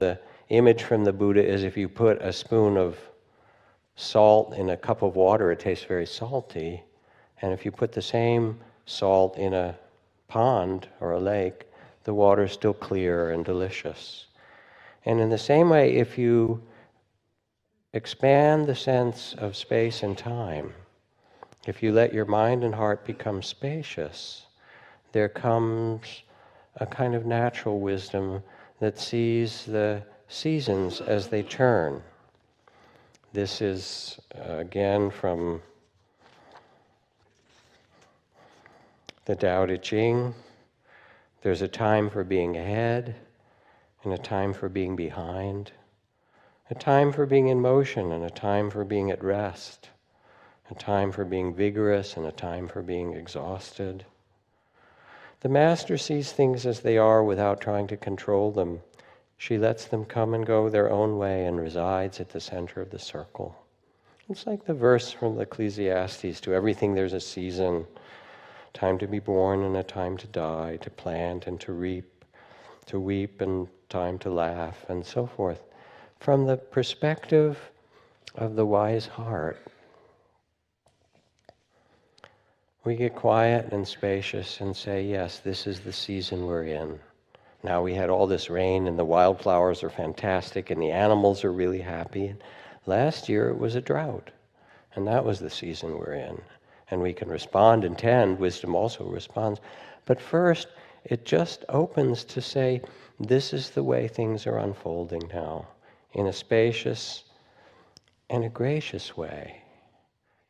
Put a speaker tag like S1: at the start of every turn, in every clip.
S1: The image from the Buddha is if you put a spoon of salt in a cup of water, it tastes very salty. And if you put the same salt in a pond or a lake, the water is still clear and delicious. And in the same way, if you expand the sense of space and time, if you let your mind and heart become spacious, there comes a kind of natural wisdom that sees the seasons as they turn. This is, again, from the Tao Te Ching. There's a time for being ahead and a time for being behind, a time for being in motion and a time for being at rest, a time for being vigorous and a time for being exhausted. The Master sees things as they are without trying to control them. She lets them come and go their own way and resides at the center of the circle. It's like the verse from the Ecclesiastes, to everything there's a season, time to be born and a time to die, to plant and to reap, to weep and time to laugh, and so forth. From the perspective of the wise heart, we get quiet and spacious and say, yes, this is the season we're in. Now we had all this rain and the wildflowers are fantastic and the animals are really happy. Last year it was a drought, and that was the season we're in. And we can respond and tend. Wisdom also responds. But first, it just opens to say, this is the way things are unfolding now, in a spacious and a gracious way.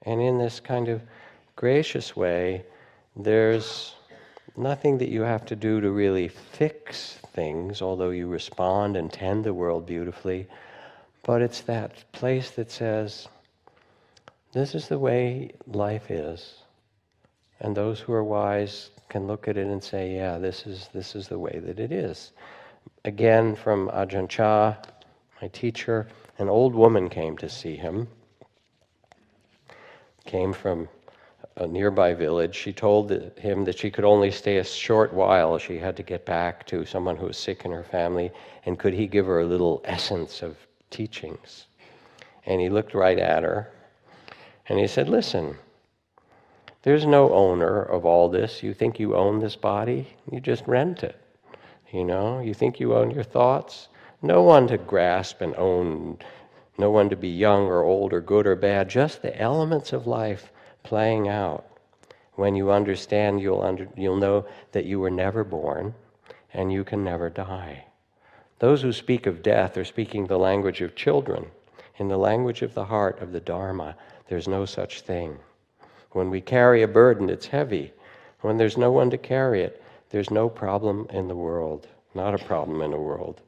S1: And in this kind of gracious way, there's nothing that you have to do to really fix things, although you respond and tend the world beautifully. But it's that place that says, this is the way life is. And those who are wise can look at it and say, yeah, this is the way that it is. Again, from Ajahn Chah, my teacher, an old woman came to see him. Came from a nearby village. She told him that she could only stay a short while. She had to get back to someone who was sick in her family, and could he give her a little essence of teachings? And he looked right at her, and he said, listen, there's no owner of all this. You think you own this body? You just rent it. You think you own your thoughts? No one to grasp and own, no one to be young or old or good or bad, just the elements of life playing out. When you understand, you'll know that you were never born and you can never die. Those who speak of death are speaking the language of children. In the language of the heart of the Dharma, there's no such thing. When we carry a burden, it's heavy. When there's no one to carry it, there's no problem in the world. Not a problem in the world.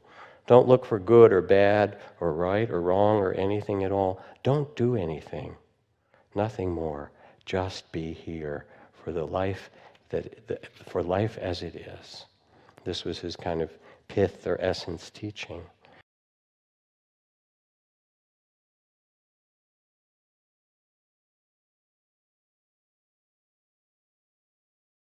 S1: Don't look for good or bad or right or wrong or anything at all. Don't do anything. Nothing more. Just be here for the life for life as it is. This was his kind of pith or essence teaching.